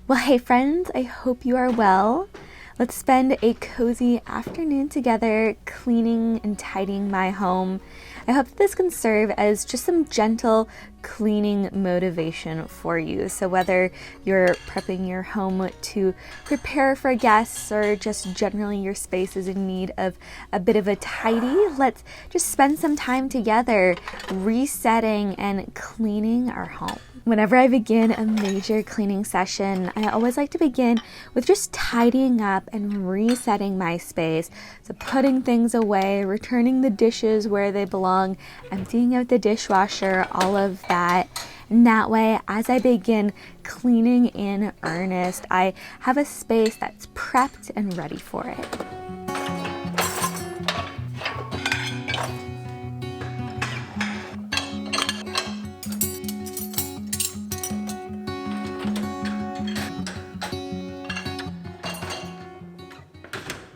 Well, hey friends, I hope you are well. Let's spend a cozy afternoon together cleaning and tidying my home. I hope that this can serve as just some gentle cleaning motivation for you. So whether you're prepping your home to prepare for guests or just generally your space is in need of a bit of a tidy, let's just spend some time together resetting and cleaning our home. Whenever I begin a major cleaning session, I always like to begin with just tidying up and resetting my space. So putting things away, returning the dishes where they belong, emptying out the dishwasher, all of that. And that way, as I begin cleaning in earnest, I have a space that's prepped and ready for it.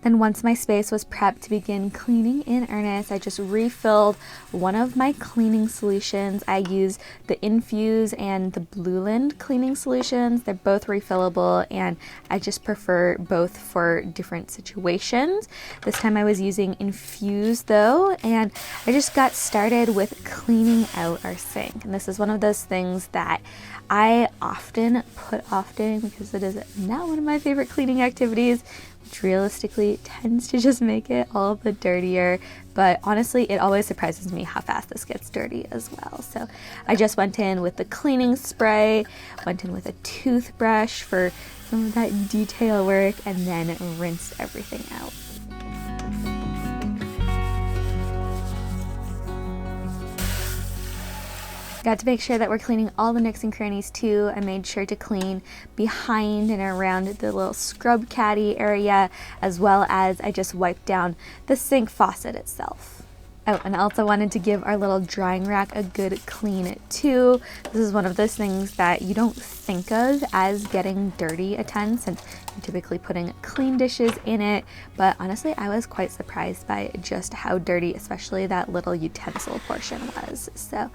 Then once my space was prepped to begin cleaning in earnest, I just refilled one of my cleaning solutions. I use the Infuse and the Blueland cleaning solutions. They're both refillable and I just prefer both for different situations. This time I was using Infuse though, and I just got started with cleaning out our sink. And this is one of those things that I often put off doing because it is not one of my favorite cleaning activities, which realistically tends to just make it all the dirtier. But honestly, it always surprises me how fast this gets dirty as well. So I just went in with the cleaning spray, went in with a toothbrush for some of that detail work, and then rinsed everything out. Got to make sure that we're cleaning all the nooks and crannies too. I made sure to clean behind and around the little scrub caddy area, as well as I just wiped down the sink faucet itself. Oh, and I also wanted to give our little drying rack a good clean too. This is one of those things that you don't think of as getting dirty a ton since you're typically putting clean dishes in it. But honestly, I was quite surprised by just how dirty, especially that little utensil portion was. So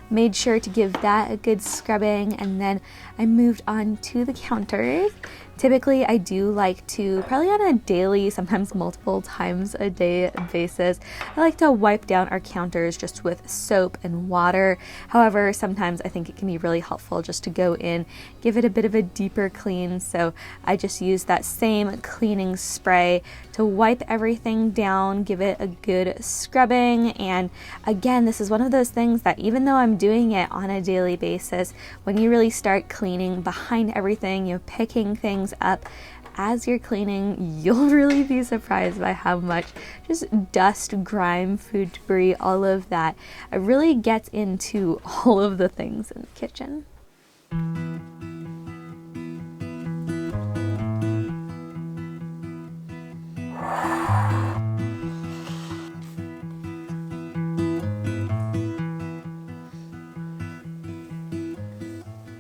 made sure to give that a good scrubbing, and then I moved on to the counters. Typically, I do like to, probably on a daily, sometimes multiple times a day basis, I like to wipe down our counters just with soap and water. However, sometimes I think it can be really helpful just to go in, give it a bit of a deeper clean. So I just use that same cleaning spray to wipe everything down, give it a good scrubbing. And again, this is one of those things that even though I'm doing it on a daily basis, when you really start cleaning behind everything, you're picking things up as you're cleaning, you'll really be surprised by how much just dust, grime, food debris, all of that, it really gets into all of the things in the kitchen.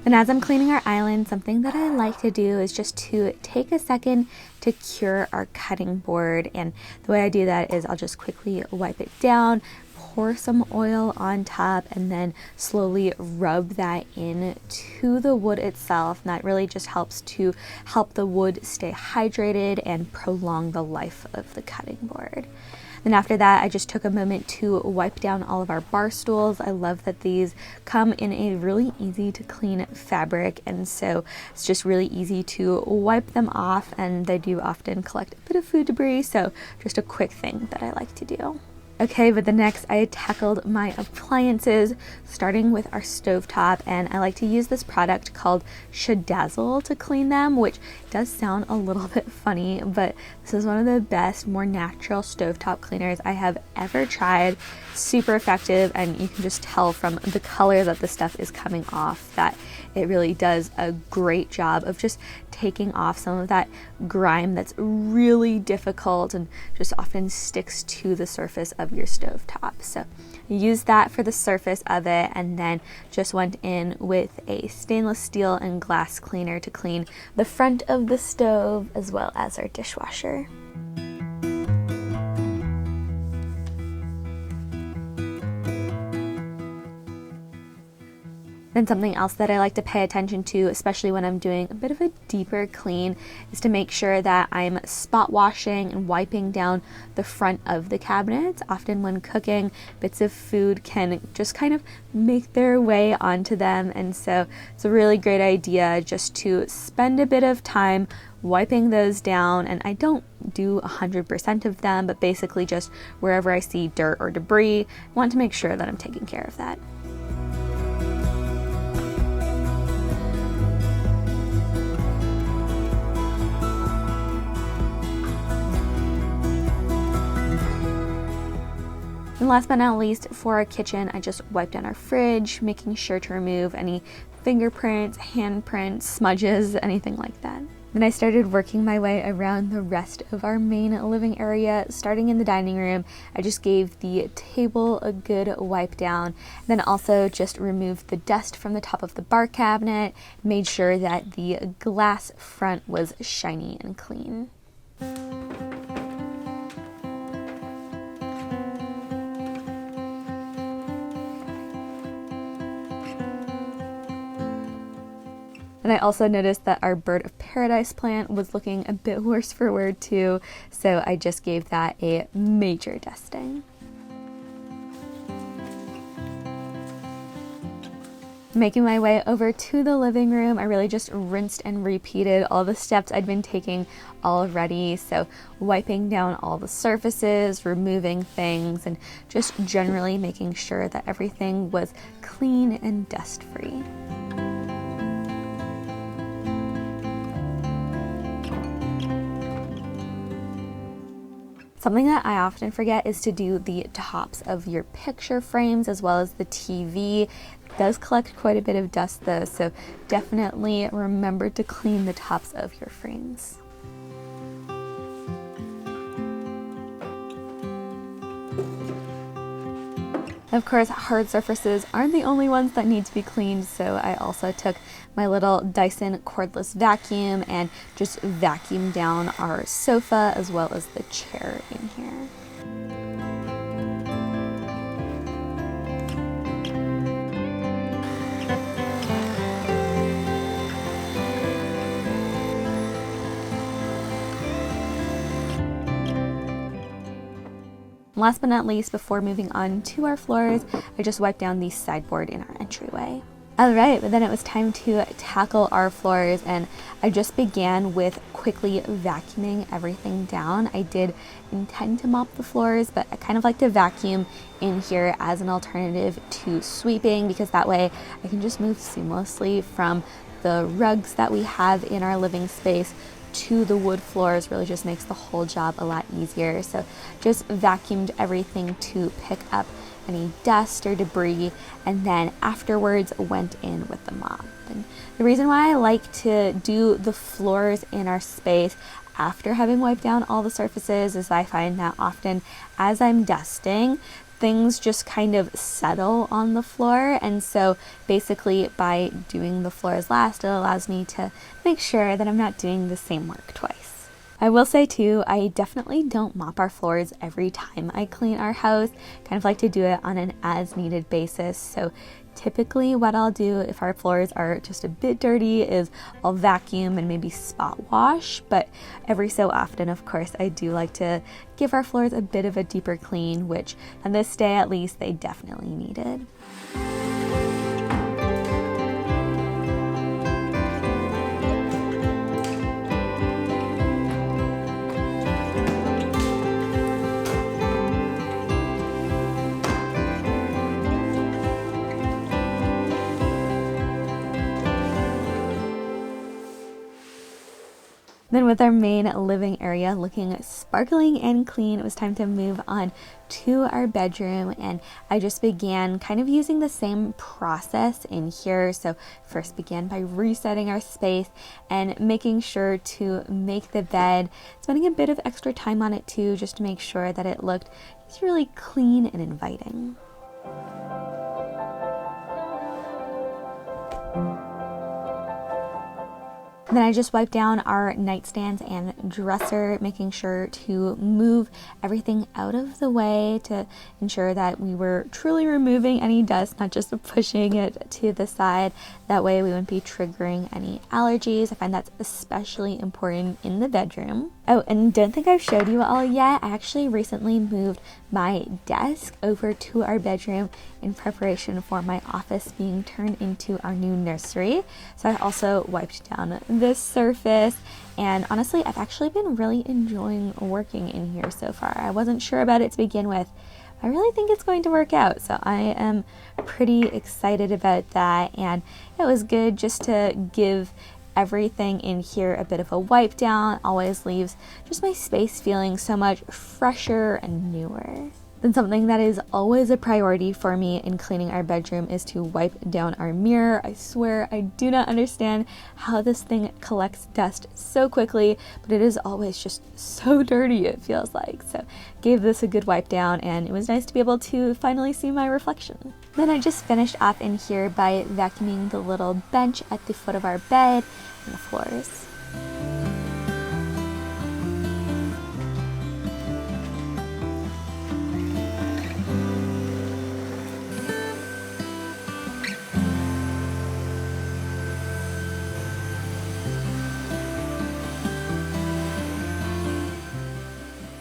And as I'm cleaning our island, something that I like to do is just to take a second to cure our cutting board. And the way I do that is I'll just quickly wipe it down, pour some oil on top, and then slowly rub that in to the wood itself. And that really just helps to help the wood stay hydrated and prolong the life of the cutting board. Then after that, I just took a moment to wipe down all of our bar stools. I love that these come in a really easy to clean fabric, and so it's just really easy to wipe them off, and they do often collect a bit of food debris, so just a quick thing that I like to do. Okay, but the next I tackled my appliances, starting with our stovetop, and I like to use this product called Shadazzle to clean them, which does sound a little bit funny, but this is one of the best, more natural stovetop cleaners I have ever tried. Super effective, and you can just tell from the color that the stuff is coming off that it really does a great job of just taking off some of that grime that's really difficult and just often sticks to the surface of your stovetop. So use that for the surface of it, and then just went in with a stainless steel and glass cleaner to clean the front of the stove as well as our dishwasher. Then something else that I like to pay attention to, especially when I'm doing a bit of a deeper clean, is to make sure that I'm spot washing and wiping down the front of the cabinets. Often when cooking, bits of food can just kind of make their way onto them, and so it's a really great idea just to spend a bit of time wiping those down. And I don't do 100% of them, but basically just wherever I see dirt or debris, I want to make sure that I'm taking care of that. And last but not least, for our kitchen, I just wiped down our fridge, making sure to remove any fingerprints, handprints, smudges, anything like that. Then I started working my way around the rest of our main living area. Starting in the dining room, I just gave the table a good wipe down, then also just removed the dust from the top of the bar cabinet, made sure that the glass front was shiny and clean. And I also noticed that our bird of paradise plant was looking a bit worse for wear too, so I just gave that a major dusting. Making my way over to the living room, I really just rinsed and repeated all the steps I'd been taking already. So wiping down all the surfaces, removing things, and just generally making sure that everything was clean and dust-free. Something that I often forget is to do the tops of your picture frames as well as the TV. It does collect quite a bit of dust though, so definitely remember to clean the tops of your frames. Of course, hard surfaces aren't the only ones that need to be cleaned, so I also took my little Dyson cordless vacuum and just vacuumed down our sofa as well as the chair in here. Last but not least, before moving on to our floors, I just wiped down the sideboard in our entryway. Alright, but then it was time to tackle our floors, and I just began with quickly vacuuming everything down. I did intend to mop the floors, but I kind of like to vacuum in here as an alternative to sweeping, because that way I can just move seamlessly from the rugs that we have in our living space to the wood floors. Really just makes the whole job a lot easier. So just vacuumed everything to pick up any dust or debris, and then afterwards went in with the mop. And the reason why I like to do the floors in our space after having wiped down all the surfaces is I find that often as I'm dusting, things just kind of settle on the floor, and so basically by doing the floors last, it allows me to make sure that I'm not doing the same work twice. I will say too, I definitely don't mop our floors every time I clean our house. Kind of like to do it on an as needed basis. So typically what I'll do if our floors are just a bit dirty is I'll vacuum and maybe spot wash, but every so often, of course, I do like to give our floors a bit of a deeper clean, which on this day at least they definitely needed. Then with our main living area looking sparkling and clean, it was time to move on to our bedroom, and I just began kind of using the same process in here. So first began by resetting our space and making sure to make the bed, spending a bit of extra time on it too, just to make sure that it looked just really clean and inviting. And then I just wiped down our nightstands and dresser, making sure to move everything out of the way to ensure that we were truly removing any dust, not just pushing it to the side. That way we wouldn't be triggering any allergies. I find that's especially important in the bedroom. Oh, and don't think I've showed you all yet. I actually recently moved my desk over to our bedroom in preparation for my office being turned into our new nursery. So I also wiped down this surface, and honestly, I've actually been really enjoying working in here so far. I wasn't sure about it to begin with. I really think it's going to work out, so I am pretty excited about that, and it was good just to give everything in here a bit of a wipe down. Always leaves just my space feeling so much fresher and newer. Then something that is always a priority for me in cleaning our bedroom is to wipe down our mirror. I swear I do not understand how this thing collects dust so quickly, but it is always just so dirty, it feels like. So gave this a good wipe down, and it was nice to be able to finally see my reflection. Then I just finished off in here by vacuuming the little bench at the foot of our bed and the floors.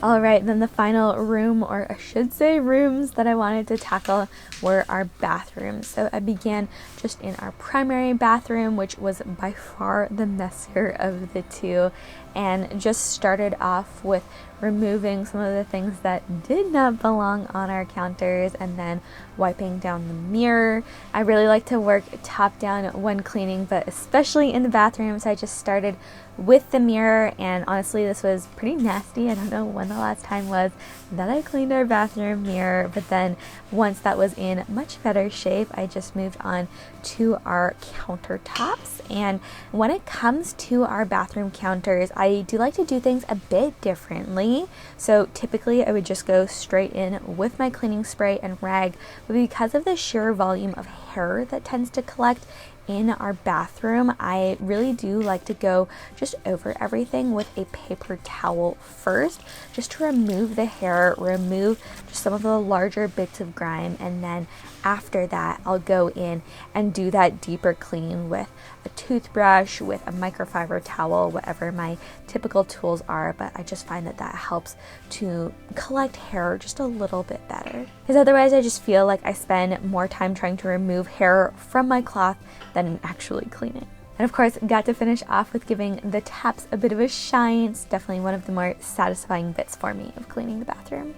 All right, then the final room, or I should say rooms, that I wanted to tackle were our bathrooms. So I began just in our primary bathroom, which was by far the messier of the two, and just started off with removing some of the things that did not belong on our counters and then wiping down the mirror. I really like to work top down when cleaning, but especially in the bathroom, so I just started with the mirror, and honestly this was pretty nasty. I don't know when the last time was that I cleaned our bathroom mirror, but then once that was in much better shape, I just moved on to our countertops. And when it comes to our bathroom counters, I do like to do things a bit differently. So typically I would just go straight in with my cleaning spray and rag, but because of the sheer volume of hair that tends to collect in our bathroom, I really do like to go just over everything with a paper towel first, just to remove the hair, remove just some of the larger bits of grime, and then after that I'll go in and do that deeper clean with a toothbrush, with a microfiber towel, whatever my typical tools are. But I just find that that helps to collect hair just a little bit better, because otherwise I just feel like I spend more time trying to remove hair from my cloth than actually cleaning. And of course, got to finish off with giving the taps a bit of a shine. It's definitely one of the more satisfying bits for me of cleaning the bathroom.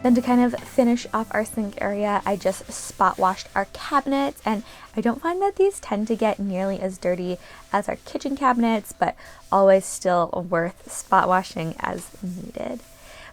Then to kind of finish off our sink area, I just spot washed our cabinets, and I don't find that these tend to get nearly as dirty as our kitchen cabinets, but always still worth spot washing as needed.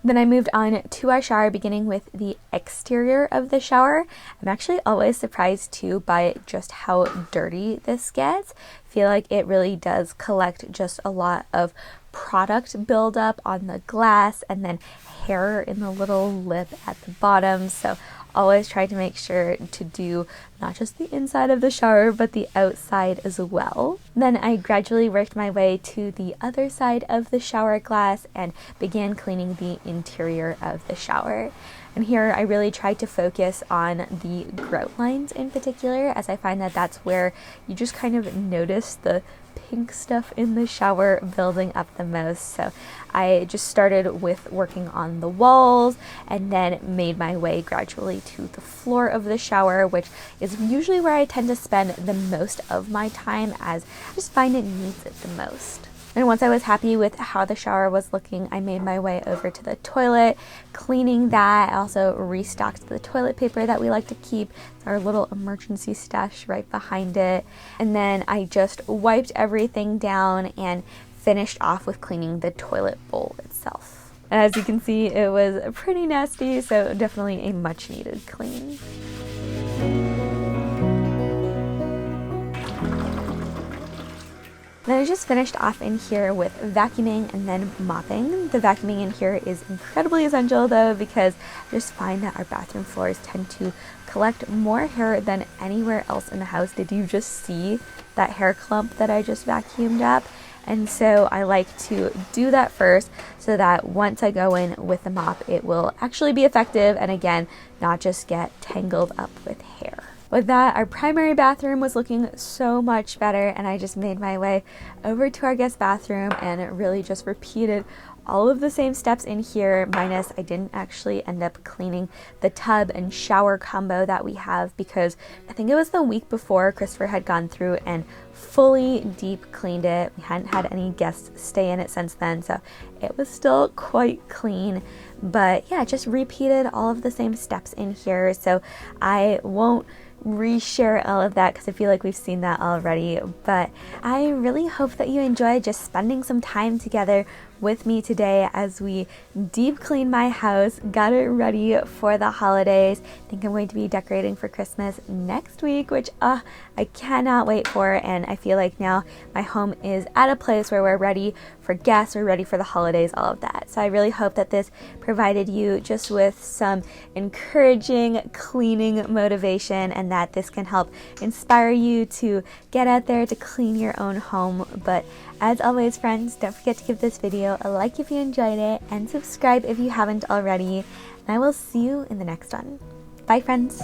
Then I moved on to our shower, beginning with the exterior of the shower. I'm actually always surprised too by just how dirty this gets. I feel like it really does collect just a lot of product buildup on the glass, and then hair in the little lip at the bottom. So always try to make sure to do not just the inside of the shower, but the outside as well. Then I gradually worked my way to the other side of the shower glass and began cleaning the interior of the shower. And here I really tried to focus on the grout lines in particular, as I find that that's where you just kind of notice the pink stuff in the shower building up the most. So I just started with working on the walls and then made my way gradually to the floor of the shower, which is usually where I tend to spend the most of my time, as I just find it needs it the most. And once I was happy with how the shower was looking, I made my way over to the toilet, cleaning that. I also restocked the toilet paper that we like to keep. It's our little emergency stash right behind it. And then I just wiped everything down and finished off with cleaning the toilet bowl itself. As you can see, it was pretty nasty, so definitely a much needed clean. Then I just finished off in here with vacuuming and then mopping. The vacuuming in here is incredibly essential though, because I just find that our bathroom floors tend to collect more hair than anywhere else in the house. Did you just see that hair clump that I just vacuumed up? And so I like to do that first so that once I go in with the mop, it will actually be effective and again, not just get tangled up with hair. With that, our primary bathroom was looking so much better, and I just made my way over to our guest bathroom and really just repeated all of the same steps in here, minus I didn't actually end up cleaning the tub and shower combo that we have because I think it was the week before Christopher had gone through and fully deep cleaned it. We hadn't had any guests stay in it since then, so it was still quite clean. But yeah, just repeated all of the same steps in here, so I won't reshare all of that because I feel like we've seen that already. But I really hope that you enjoyed just spending some time together with me today as we deep clean my house, got it ready for the holidays. I think I'm going to be decorating for Christmas next week, which I cannot wait for, and I feel like now my home is at a place where we're ready for guests, we're ready for the holidays, all of that. So I really hope that this provided you just with some encouraging cleaning motivation, and that this can help inspire you to get out there to clean your own home. But as always, friends, don't forget to give this video a like if you enjoyed it, and subscribe if you haven't already. And I will see you in the next one. Bye, friends.